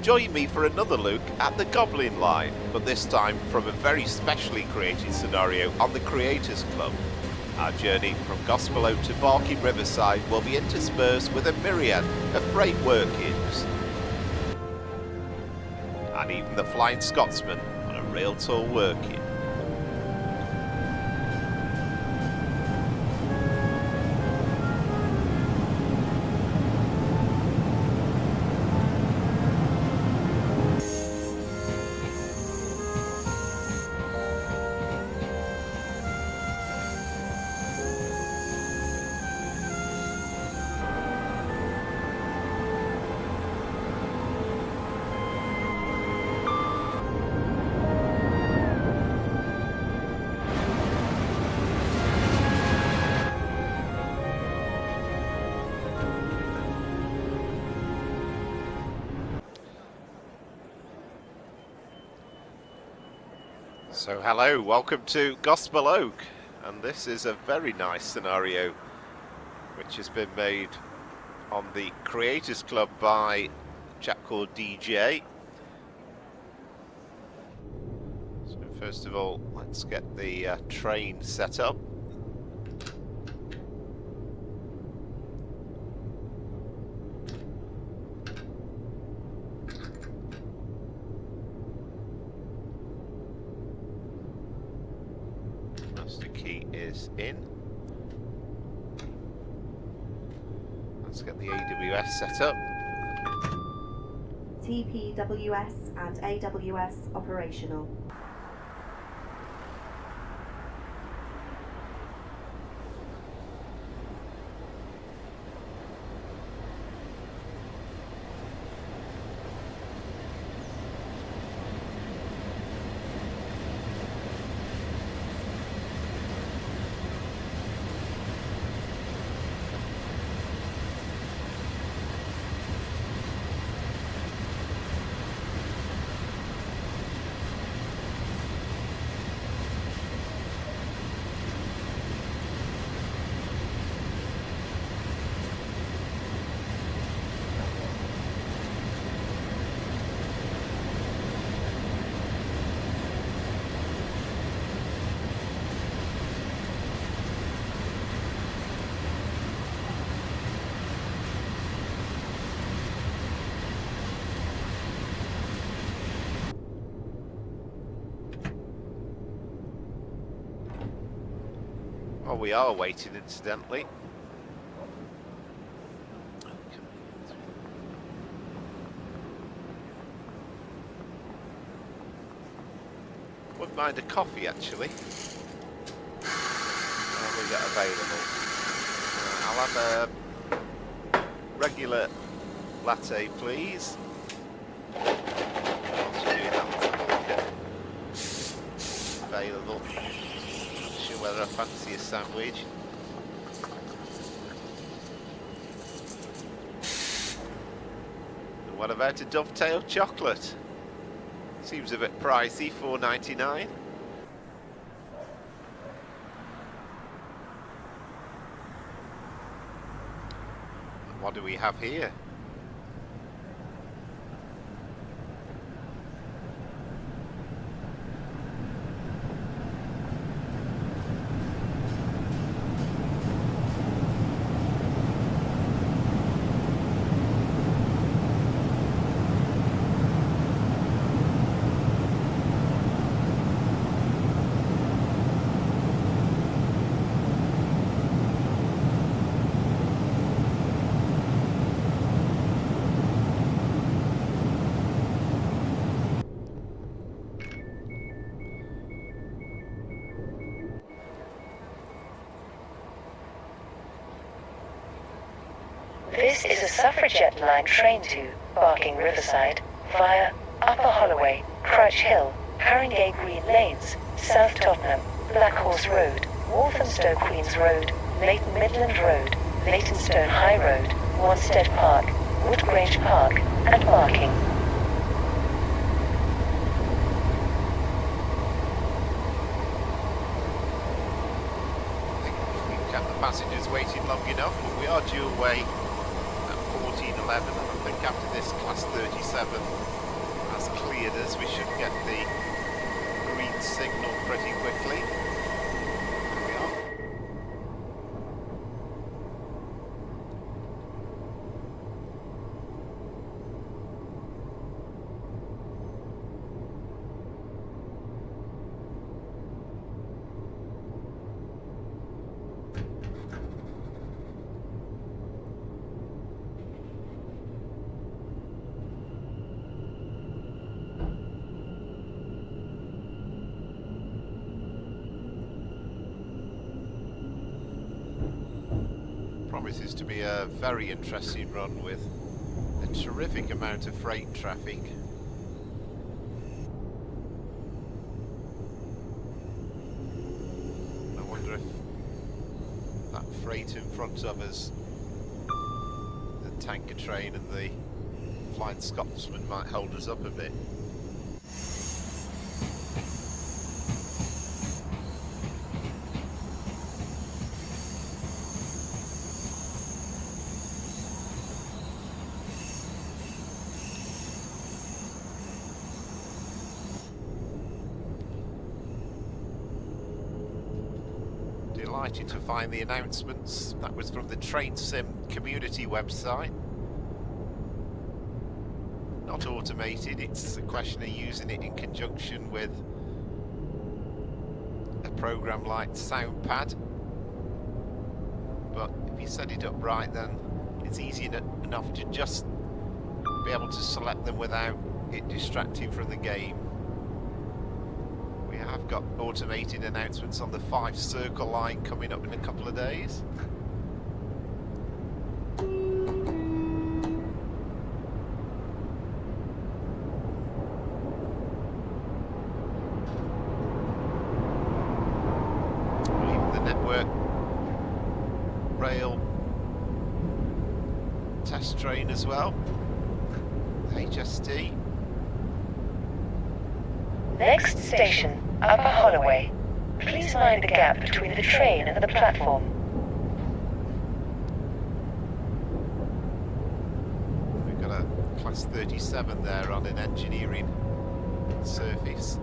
Join me for another look at the Goblin line, but this time from a very specially created scenario on the Creators Club. Our journey from Gospel Oak to Barking Riverside will be interspersed with a myriad of freight workings, and even the Flying Scotsman on a rail tour working. So hello, welcome to Gospel Oak, and this is a very nice scenario which has been made on the Creators Club by a chap called DJ. So first of all, let's get the train set up. Master key is in. Let's get the AWS set up. TPWS and AWS operational. Well, we are waiting, incidentally. Wouldn't mind a coffee, actually. What have we got available? I'll have a regular latte, please. Whilst you're doing that, let's have a look at available. Not sure whether I fancy a sandwich. And what about a Dovetail chocolate? Seems a bit pricey, $4.99. What do we have here? This is a suffragette line train to Barking Riverside via Upper Holloway, Crouch Hill, Haringey Green Lanes, South Tottenham, Black Horse Road, Walthamstow Queens Road, Leighton Midland Road, Leytonstone High Road, Wanstead Park, Woodgrange Park, and Barking. I think we've kept the passengers waiting long enough, but we are due away at 1311, and I think after this class 37 has cleared us, we should get the green signal pretty quickly. There we are. Promises to be a very interesting run with a terrific amount of freight traffic. I wonder if that freight in front of us, the tanker train and the Flying Scotsman, might hold us up a bit. Delighted to find the announcements. That was from the Train Sim community website. Not automated, it's a question of using it in conjunction with a program like SoundPad. But if you set it up right, then it's easy enough to just be able to select them without it distracting from the game. I've got automated announcements on the 5 Circle line coming up in a couple of days. Even the network rail test train as well. HST. Next station, Upper Holloway. Please mind the gap between the train and the platform. We've got a class 37 there on an engineering service.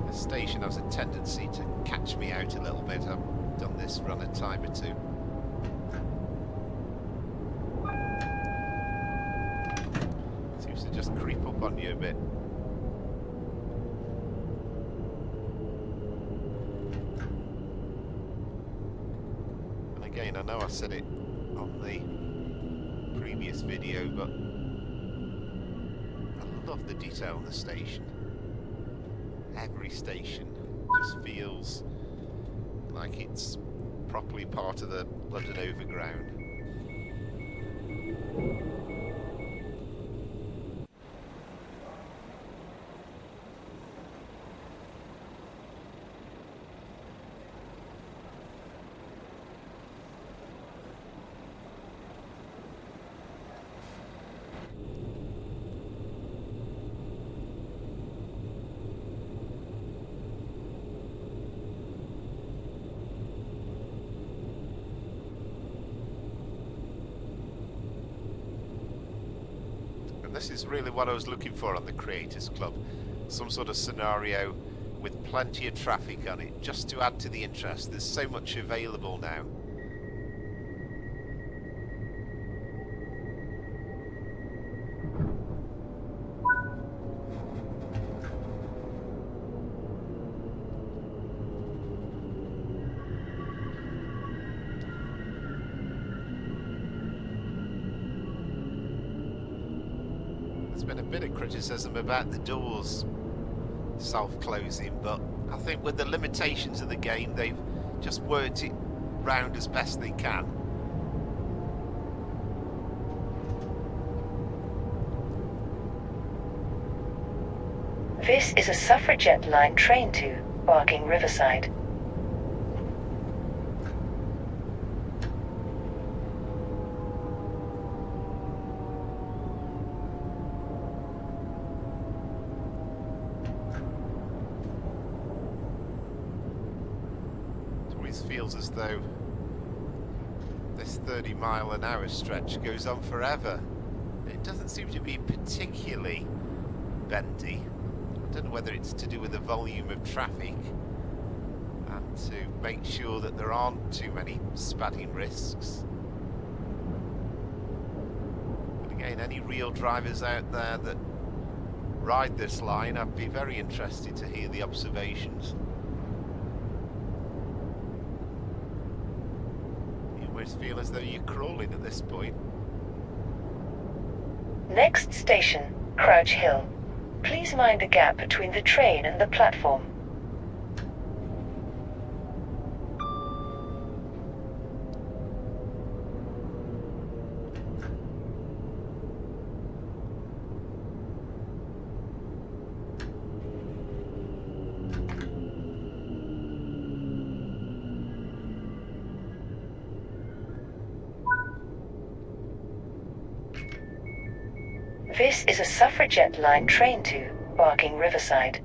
The station has a tendency to catch me out a little bit. I've done this run a time or two. Just creep up on you a bit. And again, I know I said it on the previous video, but I love the detail on the station. Every station just feels like it's properly part of the London Overground. This is really what I was looking for on the Creators Club. Some sort of scenario with plenty of traffic on it, just to add to the interest. There's so much available now. Been a bit of criticism about the doors self-closing, but I think with the limitations of the game, they've just worked it round as best they can. This is a suffragette line train to Barking Riverside. Feels as though 30-mile-an-hour stretch goes on forever. It doesn't seem to be particularly bendy. I don't know whether it's to do with the volume of traffic and to make sure that there aren't too many spadding risks. But again, any real drivers out there that ride this line, I'd be very interested to hear the observations. You almost feel as though you're crawling at this point. Next station, Crouch Hill. Please mind the gap between the train and the platform. This is a suffragette line train to Barking Riverside.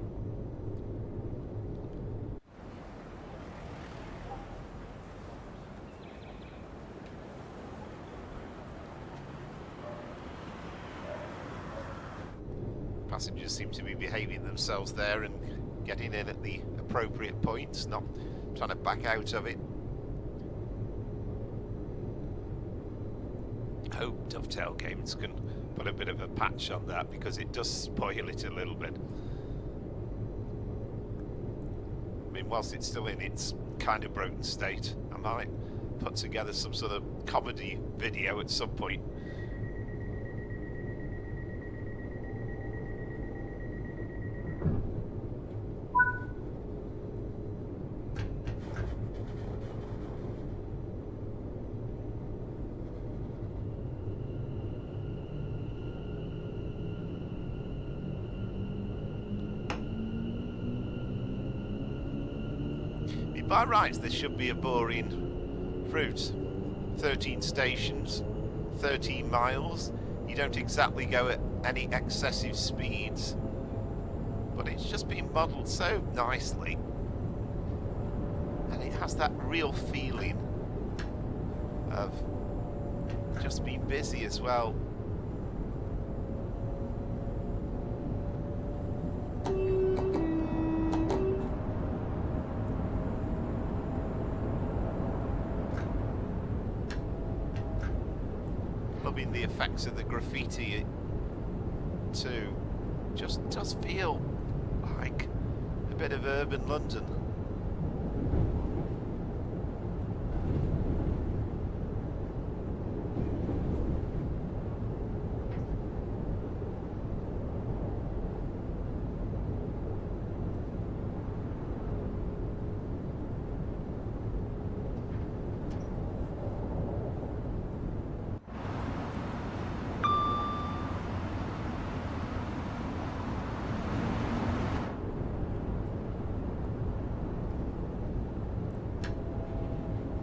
Passengers seem to be behaving themselves there and getting in at the appropriate points, not trying to back out of it. I hope Dovetail Games can put a bit of a patch on that, because it does spoil it a little bit. I mean, whilst it's still in its kind of broken state, I might put together some sort of comedy video at some point. By rights, this should be a boring route. 13 stations, 13 miles. You don't exactly go at any excessive speeds, but it's just been modelled so nicely, and it has that real feeling of just being busy as well. Loving the effects of the graffiti too. Just does feel like a bit of urban London.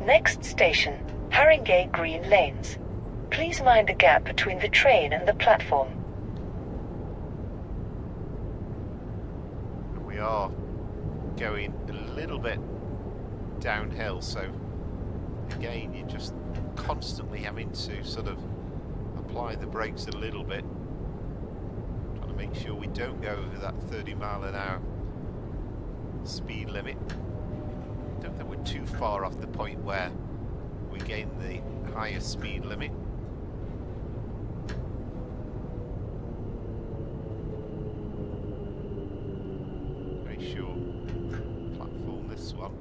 Next station, Haringey Green Lanes. Please mind the gap between the train and the platform. We are going a little bit downhill, so again you're just constantly having to sort of apply the brakes a little bit, trying to make sure we don't go over that 30-mile-an-hour speed limit. I don't think we're too far off the point where we gain the higher speed limit. Very short platform, this one.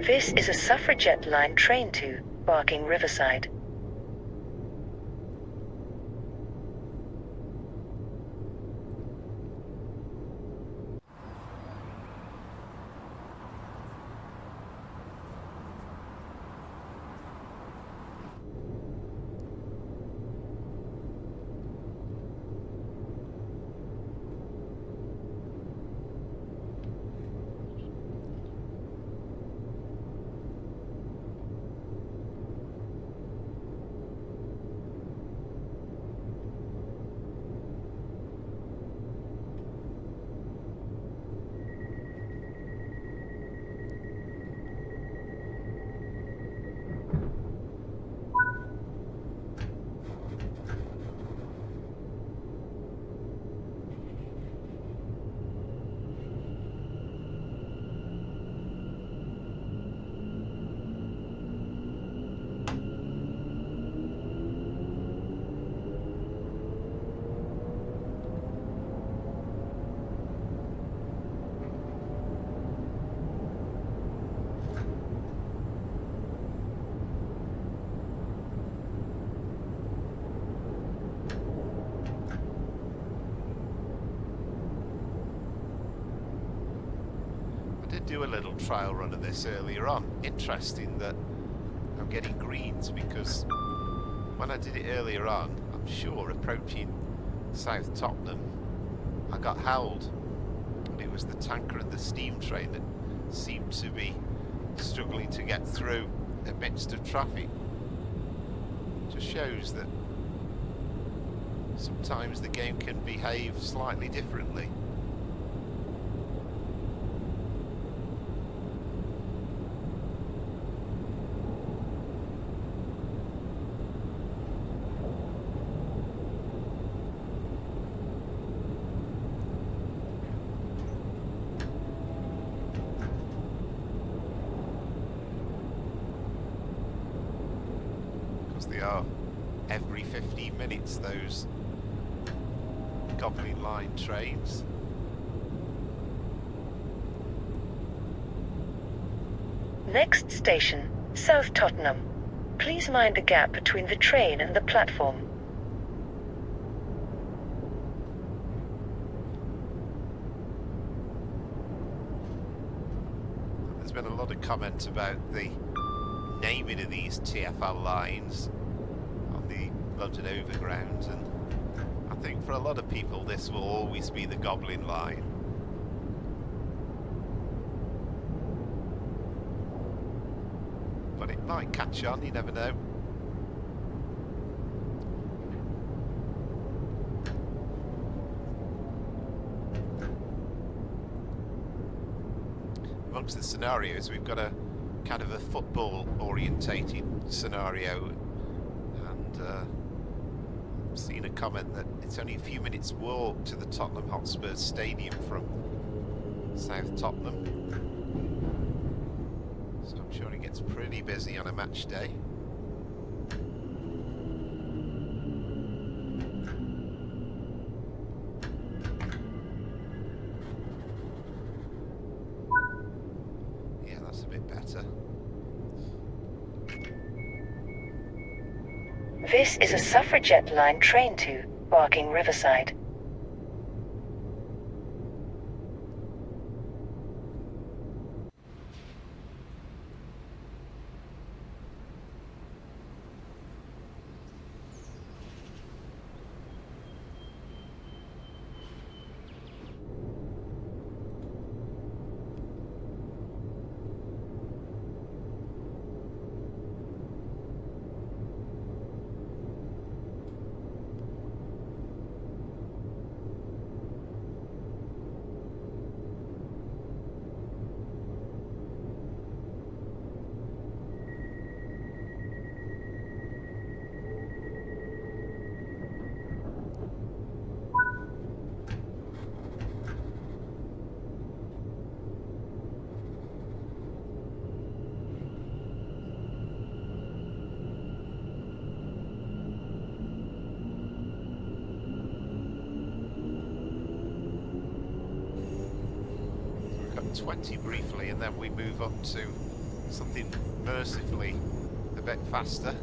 This is a suffragette line train to Barking Riverside. did do a little trial run of this earlier on. Interesting that I'm getting greens, because when I did it earlier on, I'm sure approaching South Tottenham, I got howled. And it was the tanker and the steam train that seemed to be struggling to get through amidst of traffic. Just shows that sometimes the game can behave slightly differently. Because they are every 15 minutes, those Goblin line trains. Next station, South Tottenham. Please mind the gap between the train and the platform. There's been a lot of comment about the naming of these TfL lines on the London Overground, and I think for a lot of people this will always be the Goblin line. But it might catch on, you never know. Amongst the scenarios, we've got a kind of a football orientated scenario, and I've seen a comment that it's only a few minutes walk to the Tottenham Hotspur Stadium from South Tottenham, so I'm sure it gets pretty busy on a match day. Yeah, that's a bit better. This is a suffragette line train to Barking Riverside. We've got 20 briefly, and then we move up to something mercifully a bit faster.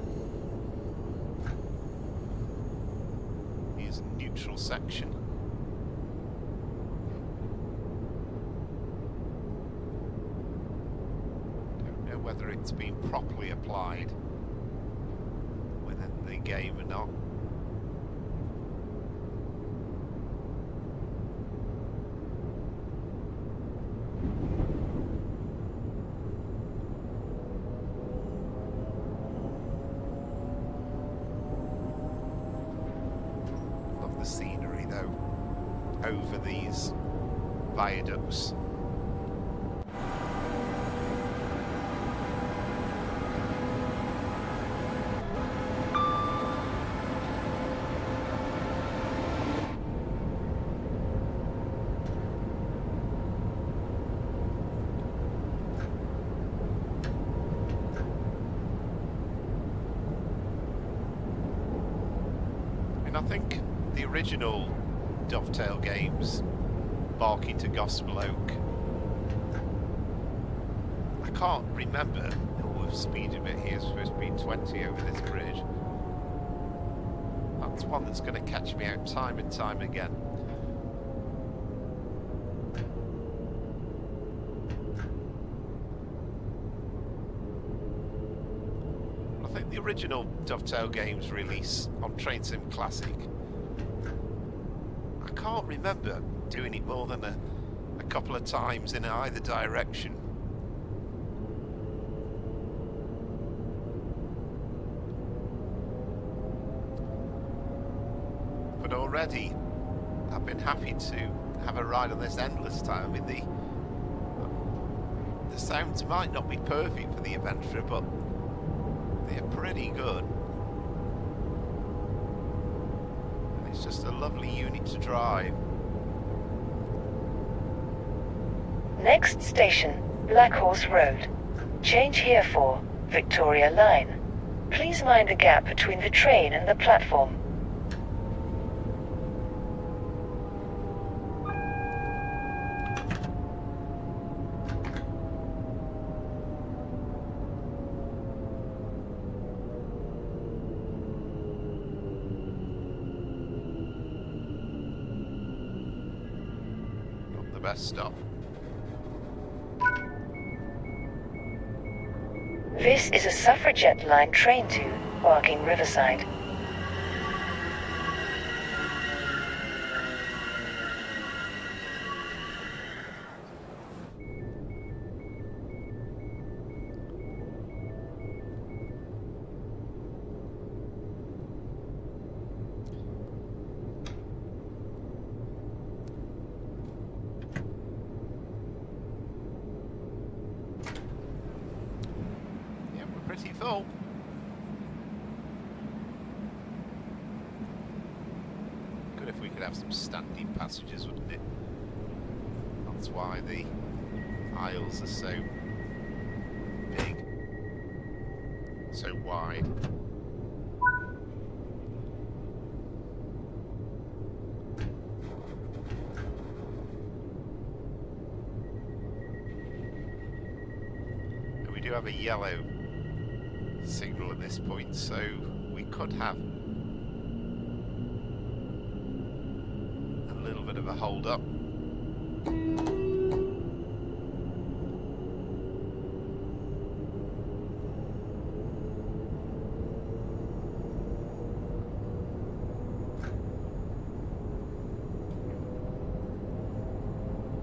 Here's a neutral section. Don't know whether it's been properly applied within the game or not. Love the scenery though, over these viaducts. I think the original Dovetail Games, Barking to Gospel Oak, I can't remember. Oh, we've speeded a bit here, it's supposed to be 20 over this bridge. That's one that's going to catch me out time and time again. the original Dovetail Games release on Train Sim Classic, I can't remember doing it more than a couple of times in either direction. But already I've been happy to have a ride on this endless time. I mean, the sounds might not be perfect for the Aventra, but they're pretty good. And it's just a lovely unit to drive. Next station, Black Horse Road. Change here for Victoria Line. Please mind the gap between the train and the platform. Not the best stop. This is a Suffragette Line train to Barking Riverside. Pretty full. Good if we could have some standing passengers, wouldn't it? That's why the aisles are so big, so wide. And we do have a yellow signal at this point, so we could have a little bit of a hold up.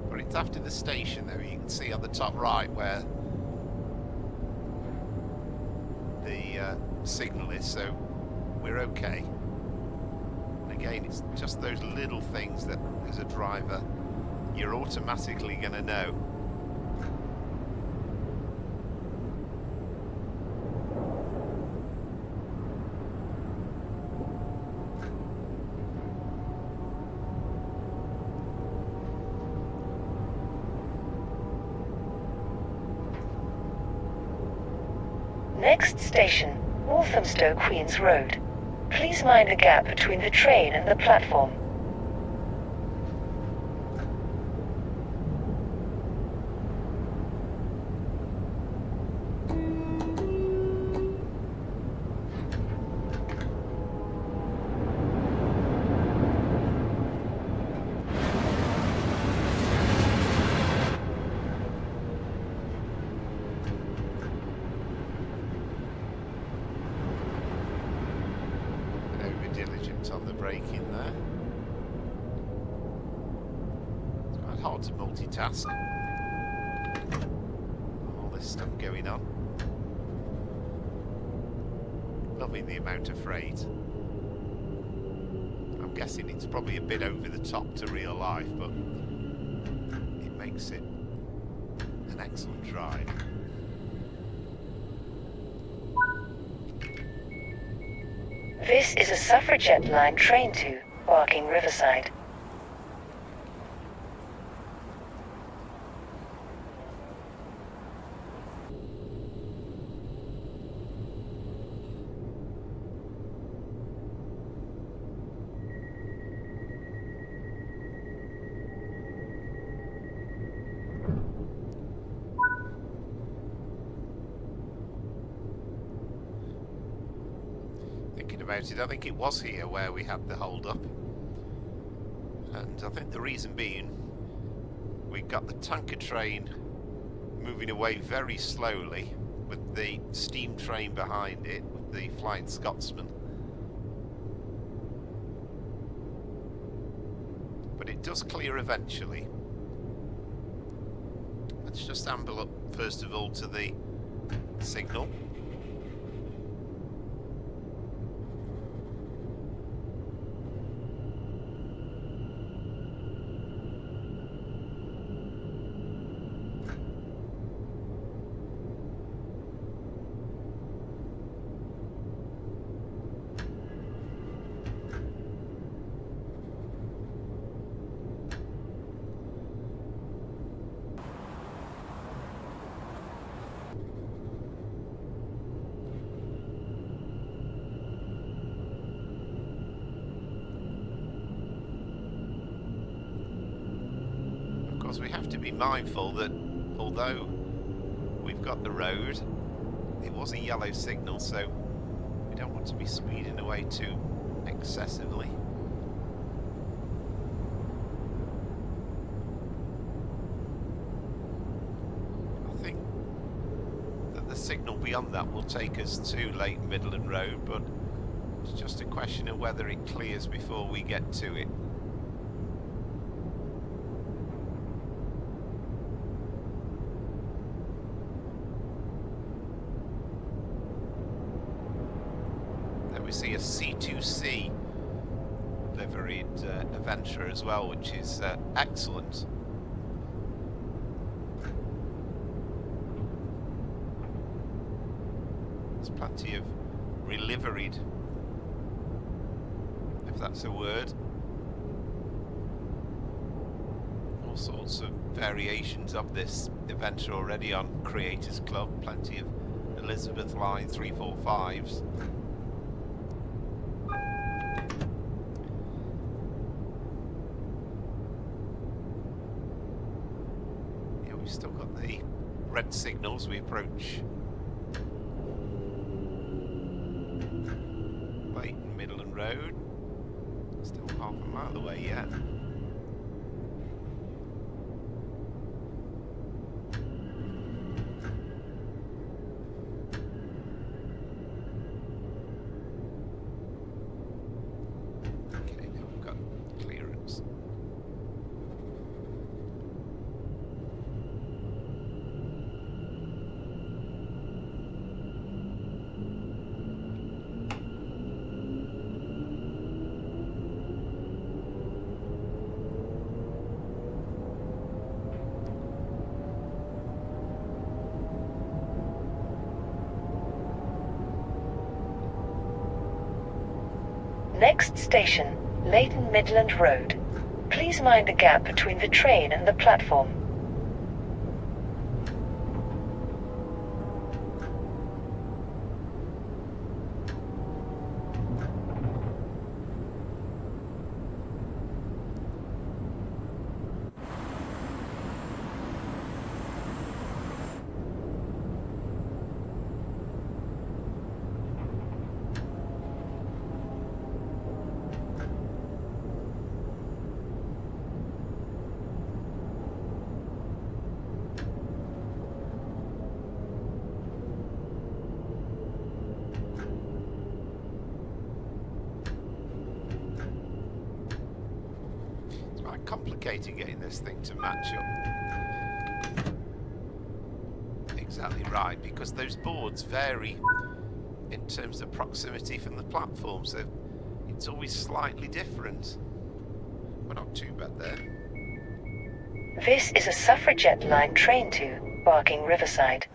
But it's after the station though. You can see on the top right where the signal is, so we're okay. And again, it's just those little things that as a driver you're automatically going to know. Next station, Walthamstow Queens Road. Please mind the gap between the train and the platform. Diligent on the braking there. It's quite hard to multitask. All this stuff going on. Loving the amount of freight. I'm guessing it's probably a bit over the top to real life, but it makes it an excellent drive. This is a Suffragette Line train to Barking Riverside. About it, I think it was here where we had the hold up, and I think the reason being we got the tanker train moving away very slowly with the steam train behind it, with the Flying Scotsman. But it does clear eventually. Let's just amble up first of all to the signal. We have to be mindful that although we've got the road, it was a yellow signal, so we don't want to be speeding away too excessively. I think that the signal beyond that will take us to Lake Midland Road, but it's just a question of whether it clears before we get to it. We see a C2C liveried Aventra as well, which is excellent. There's plenty of reliveried, if that's a word. All sorts of variations of this Aventra already on Creators Club. Plenty of Elizabeth Line 345s. Still got the red signals. We approach Leighton Midland Road. Still half a mile away yet. Okay, now we've got clearance. Next station, Leighton Midland Road. Please mind the gap between the train and the platform. Complicated getting this thing to match up exactly right, because those boards vary in terms of proximity from the platform, so it's always slightly different. We're not too bad there. This is a suffragette line train to Barking Riverside.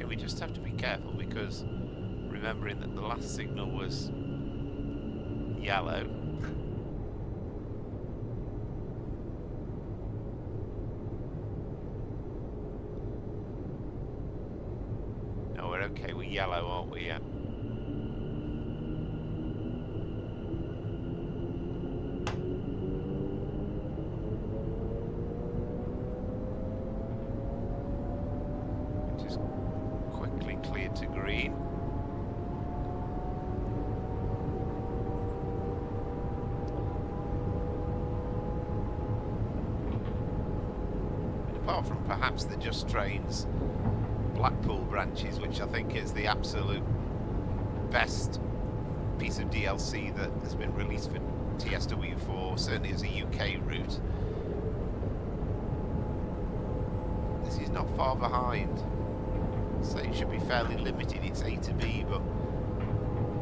Okay, we just have to be careful because remembering that the last signal was yellow. No, we're okay, we're yellow, aren't we? Yeah. Just quickly cleared to green. Apart from perhaps the Just Trains Blackpool branches, which I think is the absolute best piece of DLC that has been released for TSW4, certainly as a UK route. This is not far behind, so it should be fairly limited. It's A to B, but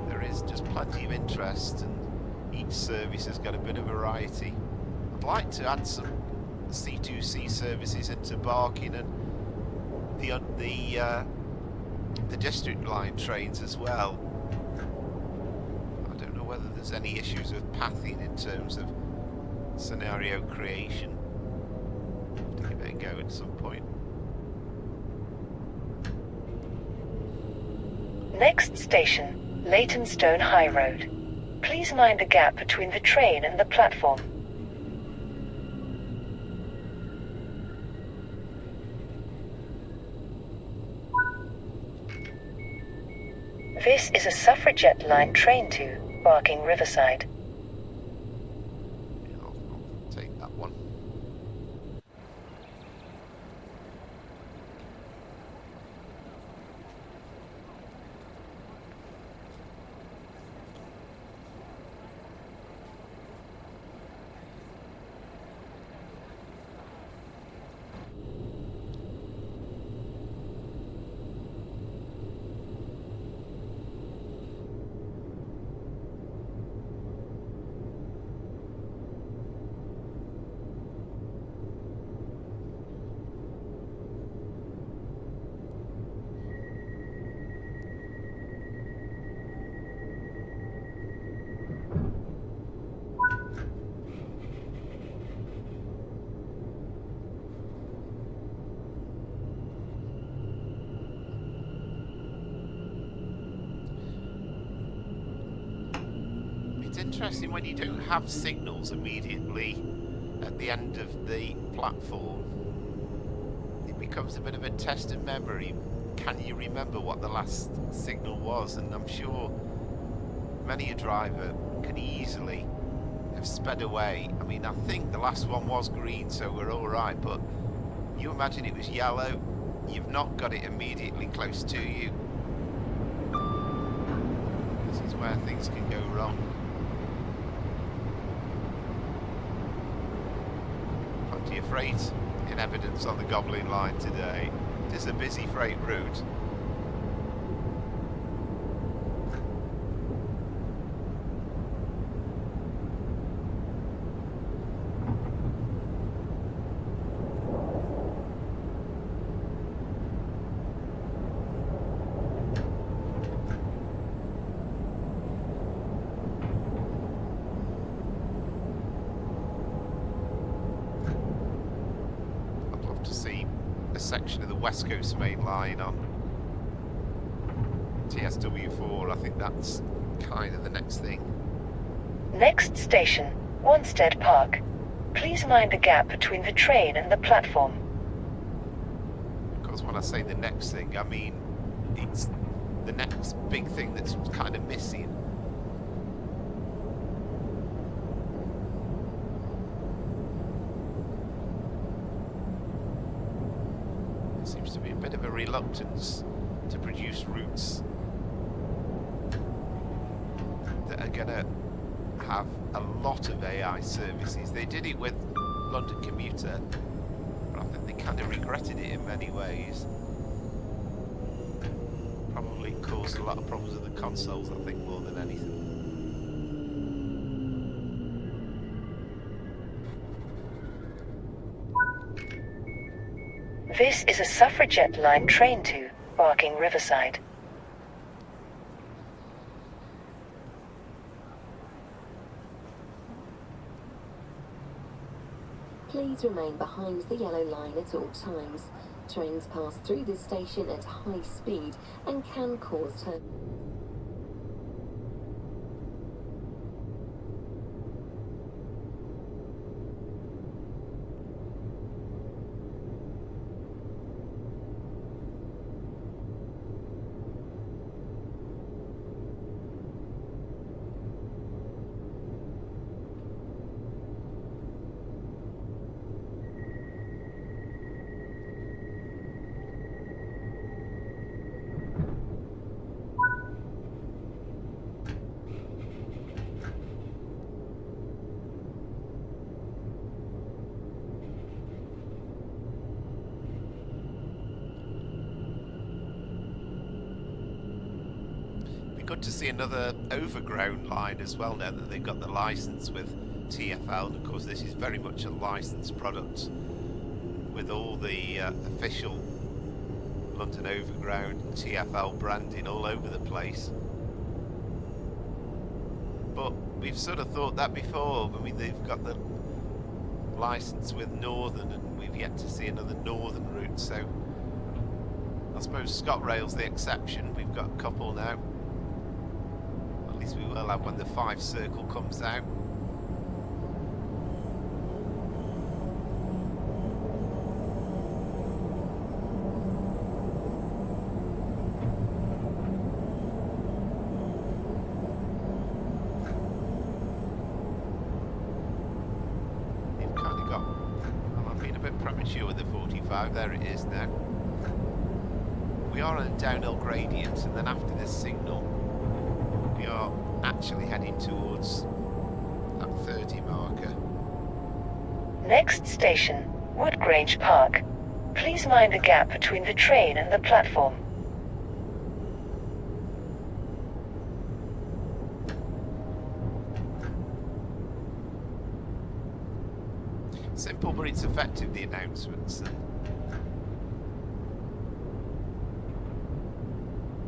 there is just plenty of interest, and each service has got a bit of variety. I'd like to add some C2C services into Barking and the district line trains as well. I don't know whether there's any issues with pathing in terms of scenario creation. Have to give it a go at some point. Next station, Leytonstone High Road. Please mind the gap between the train and the platform. This is a suffragette line train to Barking Riverside. Yeah, I'll take that one. It's interesting when you don't have signals immediately at the end of the platform. It becomes a bit of a test of memory. Can you remember what the last signal was? And I'm sure many a driver can easily have sped away. I mean, I think the last one was green, so we're all right, but you imagine it was yellow, you've not got it immediately close to you. This is where things can go wrong. Plenty of freight in evidence on the Goblin line today. It is a busy freight route. Section of the West Coast main line on TSW4. I think that's kind of the next thing. Next station, Wanstead Park. Please mind the gap between the train and the platform. Of course, when I say the next thing, I mean it's the next big thing that's kind of missing. Seems to be a bit of a reluctance to produce routes that are going to have a lot of AI services. They did it with London Commuter, but I think they kind of regretted it in many ways. Probably caused a lot of problems with the consoles, I think, more than anything. This is a suffragette line train to Barking Riverside. Please remain behind the yellow line at all times. Trains pass through this station at high speed and can cause turbulence. Good to see another overground line as well now that they've got the license with TfL, and of course this is very much a licensed product with all the official London Overground TfL branding all over the place. But we've sort of thought that before. I mean, they've got the license with Northern and we've yet to see another Northern route, so I suppose ScotRail's the exception. We've got a couple now. At least we will have when the 5 Circle comes out. You've kind of got... Well, I'm being a bit premature with the 45. There it is now. We are on a downhill gradient, and then after this signal we are actually heading towards that 30 marker. Next station, Woodgrange Park. Please mind the gap between the train and the platform. Simple, but it's effective, the announcements.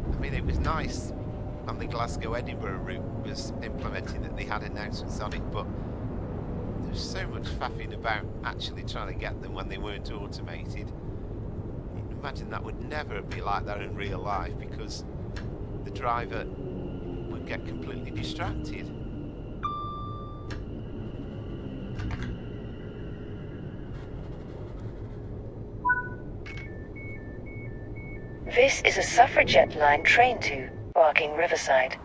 I mean, it was nice on the Glasgow-Edinburgh route was implementing that they had announcements on it, but there's so much faffing about actually trying to get them when they weren't automated. You can imagine that would never be like that in real life, because the driver would get completely distracted. This is a suffragette line train to Barking Riverside.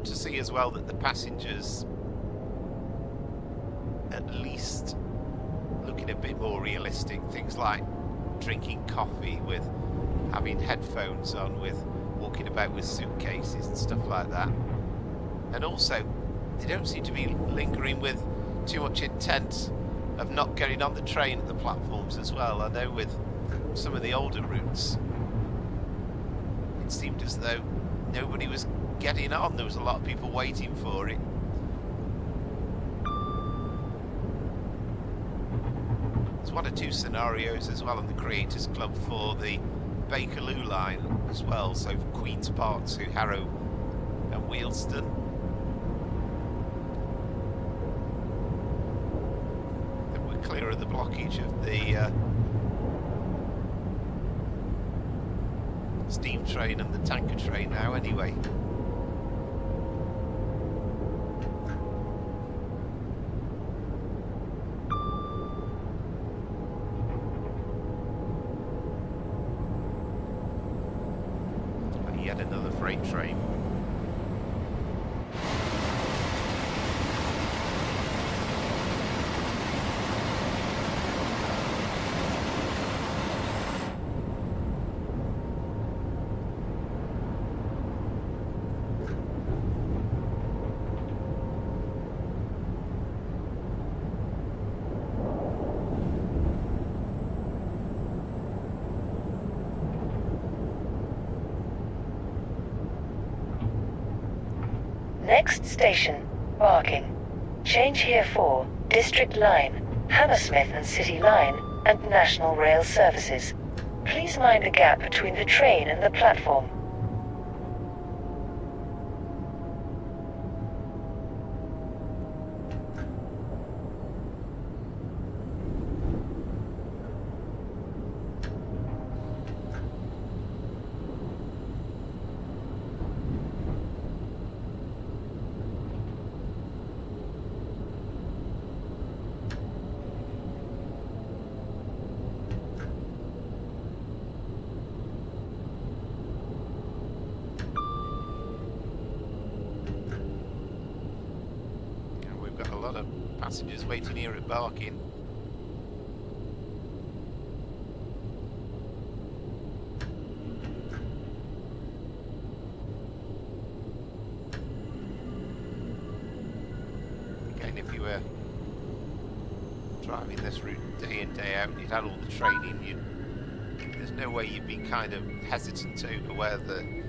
To see as well that the passengers at least looking a bit more realistic, things like drinking coffee with having headphones on, with walking about with suitcases and stuff like that. And also they don't seem to be lingering with too much intent of not getting on the train at the platforms as well. I know with some of the older routes it seemed as though nobody was getting on. There was a lot of people waiting for it. There's one or two scenarios as well on the Creators Club for the Bakerloo line as well, so from Queen's Park to Harrow and Wealdstone. Then we're clear of the blockage of the steam train and the tanker train now anyway. Yet another freight train. Next station, Barking. Change here for District Line, Hammersmith and City Line, and National Rail services. Please mind the gap between the train and the platform. A lot of passengers waiting here at Barking. Again, if you were driving this route day in, day out, and you'd had all the training, there's no way you'd be kind of hesitant over where the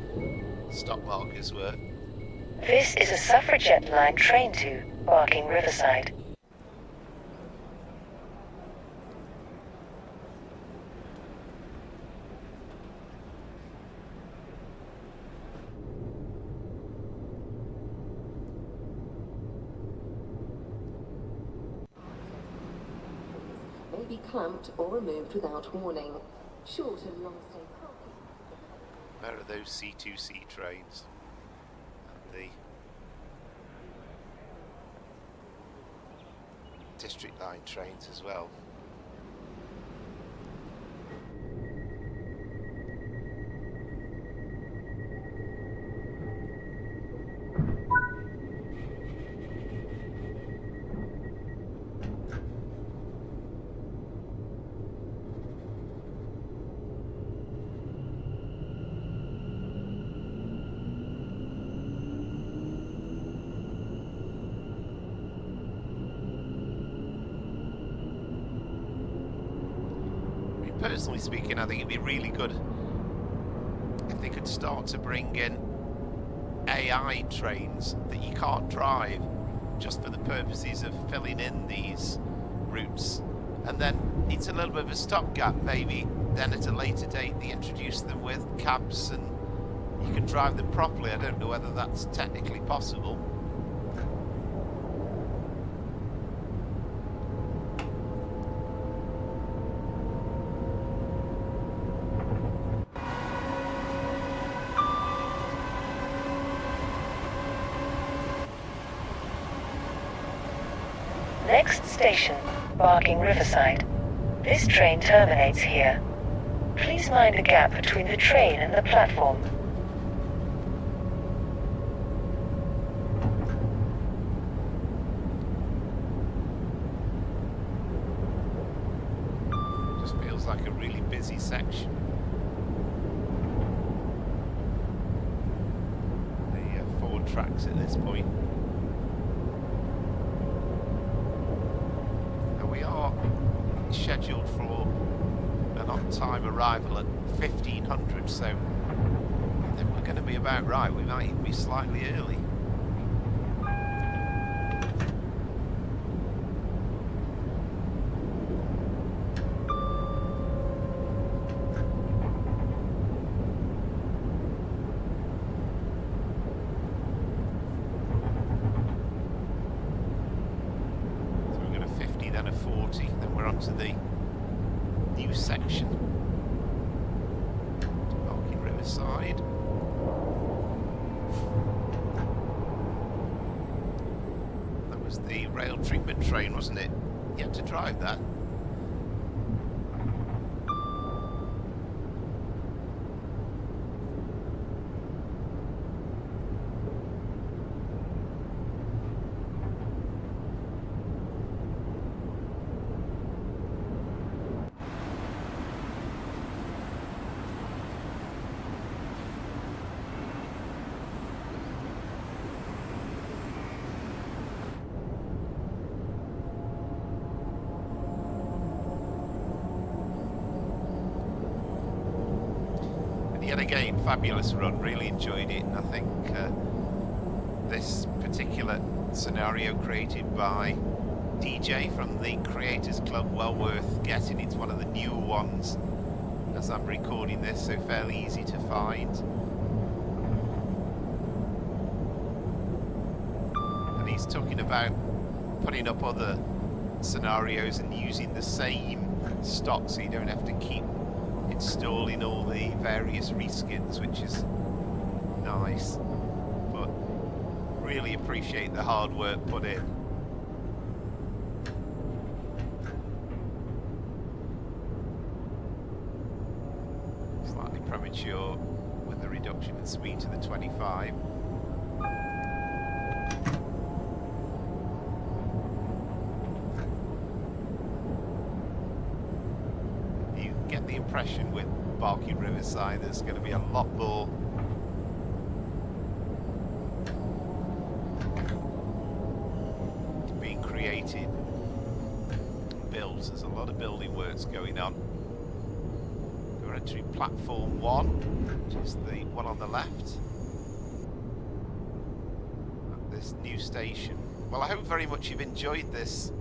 stop markers were. This is a suffragette line train to Barking Riverside. May be clamped or removed without warning. Short and long stay parking. Where are those C2C trains? And the District Line trains as well. Personally speaking, I think it'd be really good if they could start to bring in AI trains that you can't drive, just for the purposes of filling in these routes, and then it's a little bit of a stopgap. Maybe then at a later date they introduce them with cabs and you can drive them properly. I don't know whether that's technically possible. Next station, Barking Riverside. This train terminates here. Please mind the gap between the train and the platform. Just feels like a really busy section. The forward tracks at this point. We are scheduled for an on-time arrival at 1500, so I think we're going to be about right. We might even be slightly early. Then a 40, then we're onto the new section. Barking Riverside. That was the rail treatment train, wasn't it? You had to drive that. Yet again, fabulous run, really enjoyed it, and I think this particular scenario created by DJ from the Creators Club, well worth getting. It's one of the newer ones as I'm recording this, so fairly easy to find. And he's talking about putting up other scenarios and using the same stock so you don't have to keep installing all the various reskins, which is nice, but really appreciate the hard work put in. Slightly premature with the reduction in speed to the 25. The impression with Barking Riverside there's going to be a lot more being created, built. There's a lot of building works going on. We're entering platform 1, which is the one on the left at this new station. Well, I hope very much you've enjoyed this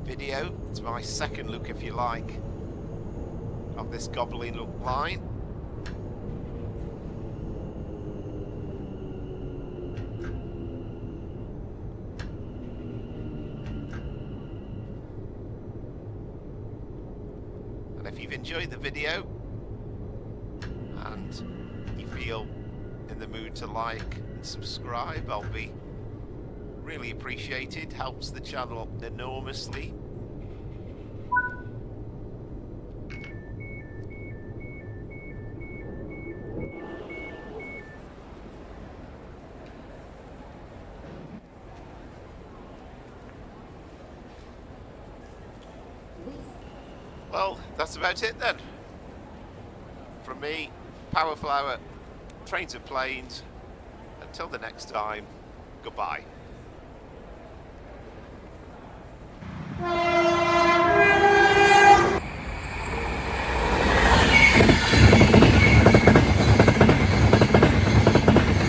video. It's my second look, if you like, of this Goblin line. And if you've enjoyed the video and you feel in the mood to like and subscribe, I'll be really appreciated. Helps the channel enormously. Well, that's about it then. From me, Power Flower, Trains and Planes. Until the next time, goodbye.